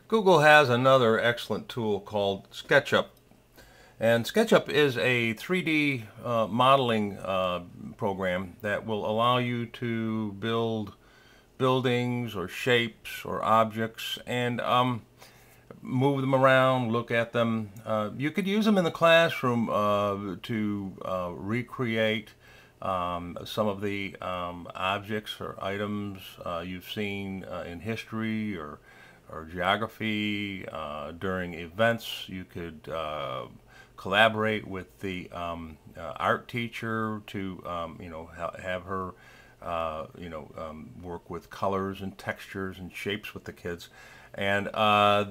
Google has another excellent tool called Sketchup. And Sketchup is a 3D modeling program that will allow you to build buildings or shapes or objects and move them around, look at them. You could use them in the classroom to recreate some of the objects or items you've seen in history or geography during events. You could collaborate with the art teacher to have her work with colors and textures and shapes with the kids, and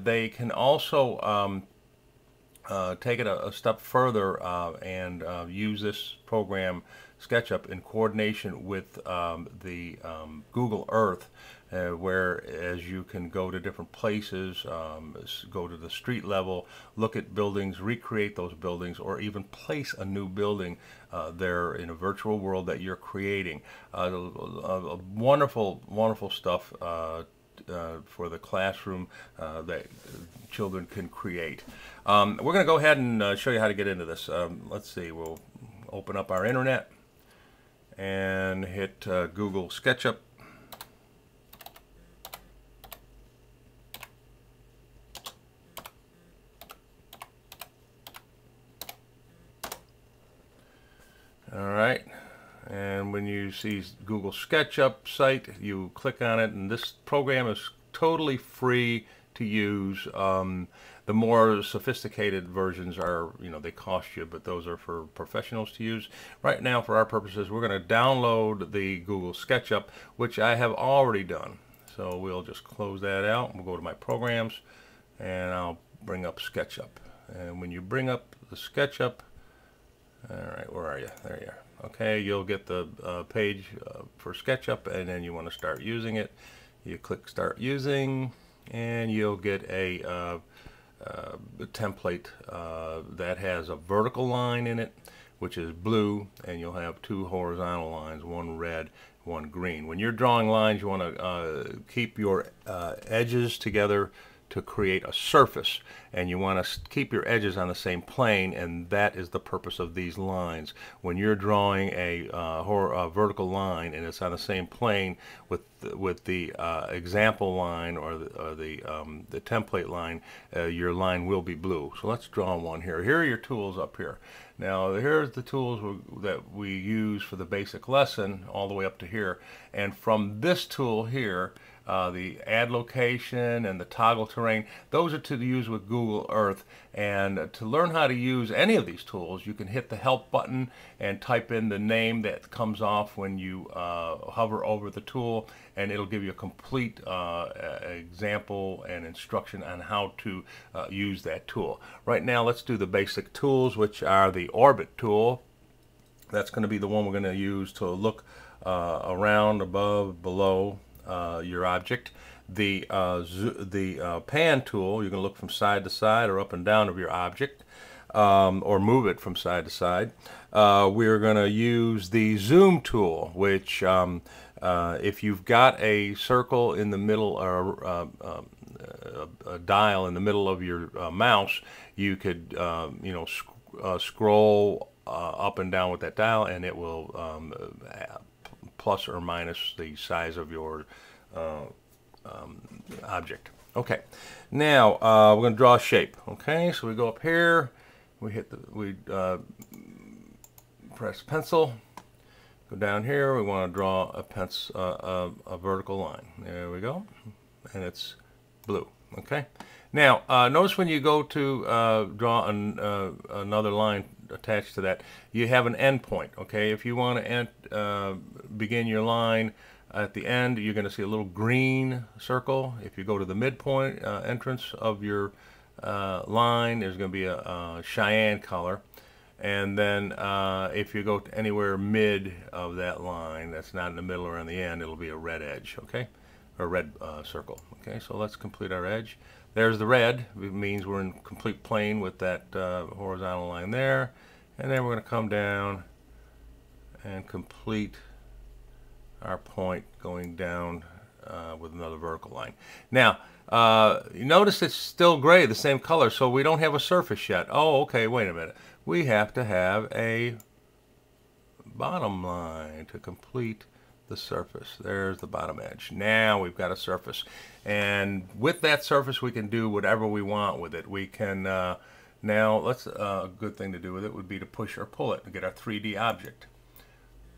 they can also take it a step further and use this program SketchUp in coordination with the Google Earth, whereas you can go to different places, go to the street level, look at buildings, recreate those buildings, or even place a new building there in a virtual world that you're creating. Wonderful, wonderful stuff for the classroom that children can create. We're going to go ahead and show you how to get into this. Let's see, we'll open up our internet and hit Google SketchUp. All right, and when you see Google SketchUp site, you click on it, and this program is totally free to use. The more sophisticated versions are, they cost you, but those are for professionals to use. Right now, for our purposes, we're going to download the Google SketchUp, which I have already done. So we'll just close that out. We'll go to my programs, and I'll bring up SketchUp. And when you bring up the SketchUp, all right, where are you? There you are. Okay, you'll get the page for SketchUp, and then you want to start using it. You click Start Using, and you'll get a template that has a vertical line in it, which is blue, and you'll have two horizontal lines, one red, one green. When you're drawing lines, you want to keep your edges together to create a surface, and you want to keep your edges on the same plane, and that is the purpose of these lines. When you're drawing a vertical line and it's on the same plane with the example line or the template line, your line will be blue. So let's draw one here. Here are your tools up here. Now here's the tools that we use for the basic lesson all the way up to here, and from this tool here, the add location and the toggle terrain, those are to use with Google Earth. And to learn how to use any of these tools, you can hit the help button and type in the name that comes off when you hover over the tool, and it'll give you a complete example and instruction on how to use that tool. Right now, let's do the basic tools, which are the orbit tool. That's going to be the one we're going to use to look around, above, below your object. The pan tool, you can look from side to side or up and down of your object, or move it from side to side. We're going to use the zoom tool, which if you've got a circle in the middle, or a dial in the middle of your mouse, you could scroll up and down with that dial, and it will plus or minus the size of your object. Okay, now we're going to draw a shape. Okay, so we go up here, we hit press pencil, go down here, we want to draw a vertical line. There we go, and it's blue. Okay, now notice when you go to draw another line attached to that, you have an end point. Okay, if you want to begin your line at the end, you're going to see a little green circle. If you go to the midpoint entrance of your line, there's going to be a cyan color. And then if you go to anywhere mid of that line, that's not in the middle or in the end, it'll be a red edge. Okay, or red circle. Okay, so let's complete our edge. There's the red. It means we're in complete plane with that horizontal line there. And then we're going to come down and complete our point going down with another vertical line. Now, You notice it's still gray, the same color, so we don't have a surface yet. Oh, okay, wait a minute. We have to have a bottom line to complete the surface. There's the bottom edge. Now we've got a surface. And with that surface, we can do whatever we want with it. We can, now, a good thing to do with it would be to push or pull it to get our 3D object.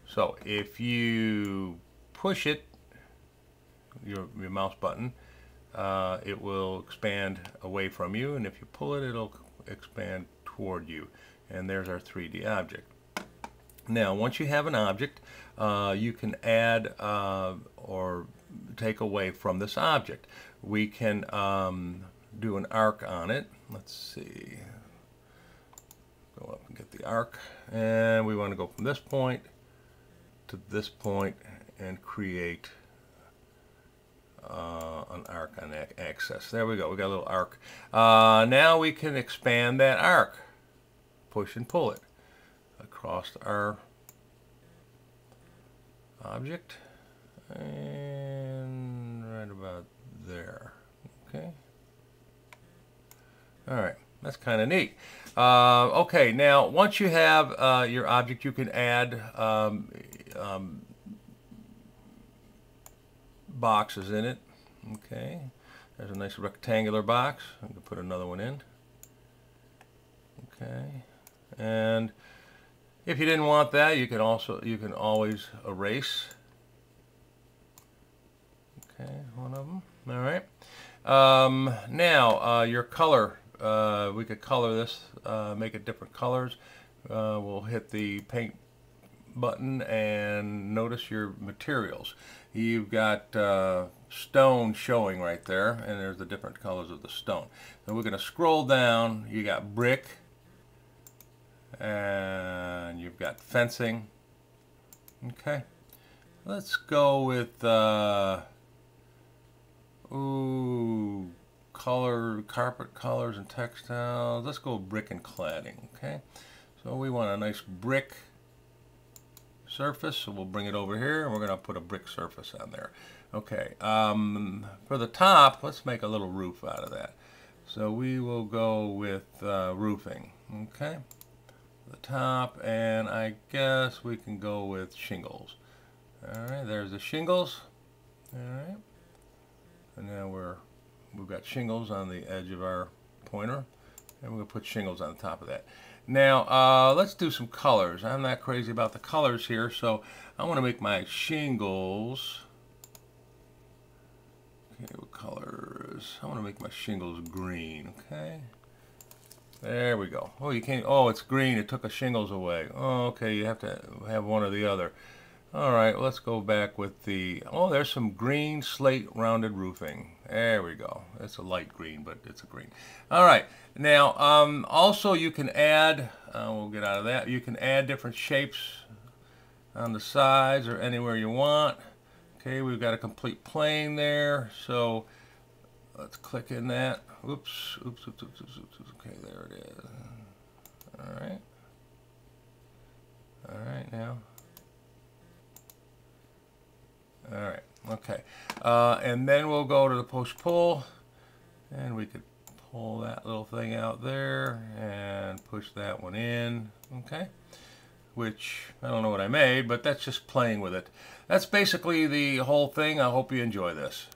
So if you push it, your mouse button, it will expand away from you, and if you pull it, it'll expand toward you. And there's our 3D object. Now, once you have an object, you can add or take away from this object. We can do an arc on it. Let's see. Go up and get the arc. And we want to go from this point to this point and create an arc on that axis. There we go. We got a little arc. Now we can expand that arc. Push and pull it across our object and right about there. Okay. All right. That's kind of neat. Okay. Now, once you have your object, you can add boxes in it. Okay. There's a nice rectangular box. I'm going to put another one in. Okay. And if you didn't want that, you can always erase. Okay, one of them. All right. Now your color. We could color this, make it different colors. We'll hit the paint button and notice your materials. You've got stone showing right there, and there's the different colors of the stone. So we're going to scroll down. You got brick. And you've got fencing. Okay, let's go with carpet colors and textiles. Let's go brick and cladding. Okay, so we want a nice brick surface, so we'll bring it over here and we're going to put a brick surface on there. Okay, for the top, let's make a little roof out of that. So we will go with roofing. Okay, the top, and I guess we can go with shingles. All right, there's the shingles. All right, and now we've got shingles on the edge of our pointer, and we're gonna put shingles on the top of that. Now let's do some colors. I'm not crazy about the colors here, so I want to make my shingles. Okay, what colors? I want to make my shingles green. Okay. There we go. Oh, you can't. Oh, it's green. It took the shingles away. Oh, okay. You have to have one or the other. All right. Well, let's go back with the. Oh, there's some green slate rounded roofing. There we go. It's a light green, but it's a green. All right. Now, also you can add. We'll get out of that. You can add different shapes on the sides or anywhere you want. Okay. We've got a complete plane there. So let's click in that. Oops, oops, oops, oops, oops, oops. Okay, there it is. All right. All right, now. All right, okay. And then we'll go to the push-pull, and we could pull that little thing out there and push that one in, okay? Which, I don't know what I made, but that's just playing with it. That's basically the whole thing. I hope you enjoy this.